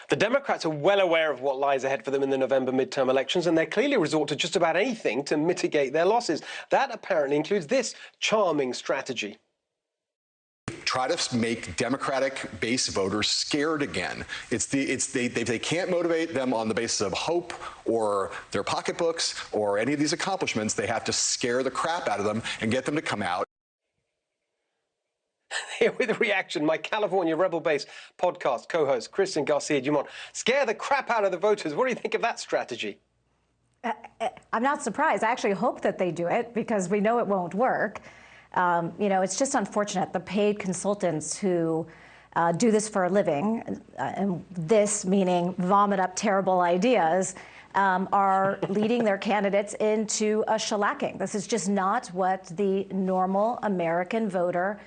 The Democrats are well aware of what lies ahead for them in the November midterm elections, and they clearly resort to just about anything to mitigate their losses. That apparently includes this charming strategy. Try to make Democratic base voters scared again. They can't motivate them on the basis of hope or their pocketbooks or any of these accomplishments. They have to scare the crap out of them and get them to come out. Here with a reaction, my California Rebel Base podcast co-host, Kristen Garcia Dumont. Scare the crap out of the voters. What do you think of that strategy? I'm not surprised. I actually hope that they do it because we know it won't work. It's just unfortunate. The paid consultants who do this for a living, and this meaning vomit up terrible ideas, are leading their candidates into a shellacking. This is just not what the normal American voter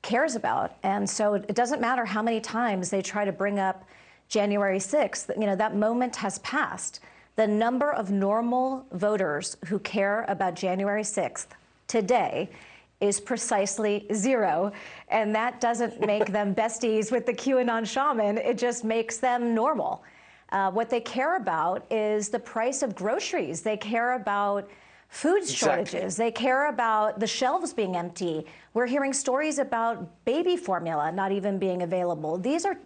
cares about. And so it doesn't matter how many times they try to bring up January 6th, that moment has passed. The number of normal voters who care about January 6th today is precisely zero. And that doesn't make them besties with the QAnon shaman. It just makes them normal. What they care about is the price of groceries. They care about food shortages. They care about the shelves being empty. We're hearing stories about baby formula not even being available. These are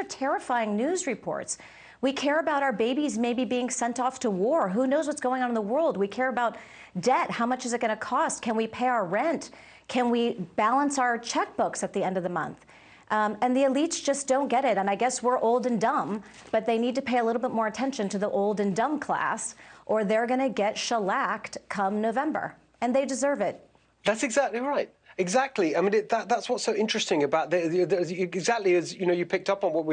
terrifying news reports. We care about our babies maybe being sent off to war. Who knows what's going on in the world? We care about debt. How much is it going to cost? Can we pay our rent? Can we balance our checkbooks at the end of the month? And the elites just don't get it. And I guess we're old and dumb, but they need to pay a little bit more attention to the old and dumb class, or they're going to get shellacked come November. And they deserve it. That's exactly right. Exactly. I mean, that's what's so interesting about exactly as you picked up on what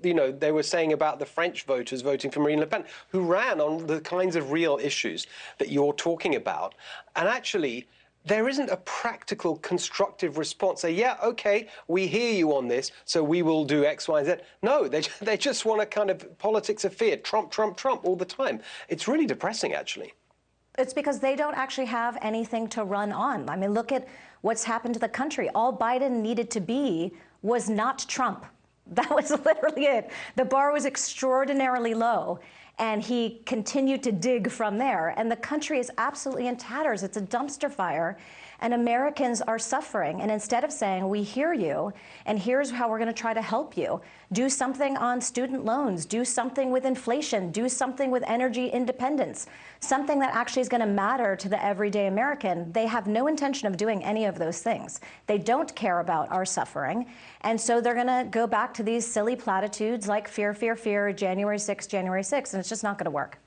they were saying about the French voters voting for Marine Le Pen, who ran on the kinds of real issues that you're talking about, and actually. There isn't a practical, constructive response. Say, yeah, okay, we hear you on this, so we will do X, Y, Z. No, they just want a kind of politics of fear, Trump, Trump, Trump all the time. It's really depressing, actually. It's because they don't actually have anything to run on. I mean, look at what's happened to the country. All Biden needed to be was not Trump. That was literally it. The bar was extraordinarily low. And he continued to dig from there. And the country is absolutely in tatters. It's a dumpster fire. And Americans are suffering. And instead of saying, we hear you, and here's how we're going to try to help you, do something on student loans, do something with inflation, do something with energy independence, something that actually is going to matter to the everyday American, they have no intention of doing any of those things. They don't care about our suffering. And so they're going to go back to these silly platitudes like fear, fear, fear, January 6th, January 6th, and it's just not going to work.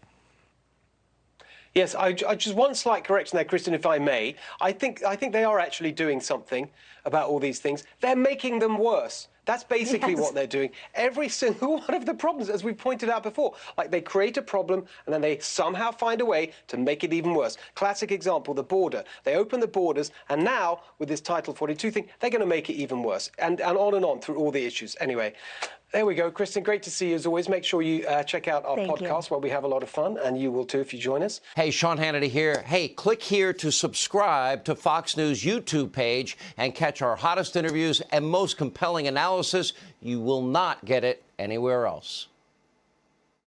Yes, I just one slight correction there, Kristen, if I may. I think they are actually doing something about all these things. They're making them worse. That's basically what they're doing. Every single one of the problems, as we pointed out before, like they create a problem and then they somehow find a way to make it even worse. Classic example, the border. They open the borders, and now with this Title 42 thing, they're going to make it even worse, and on through all the issues. Anyway. There we go, Kristen. Great to see you as always. Make sure you check out our podcast where we have a lot of fun, and you will too if you join us. Hey, Sean Hannity here. Hey, click here to subscribe to Fox News YouTube page and catch our hottest interviews and most compelling analysis. You will not get it anywhere else.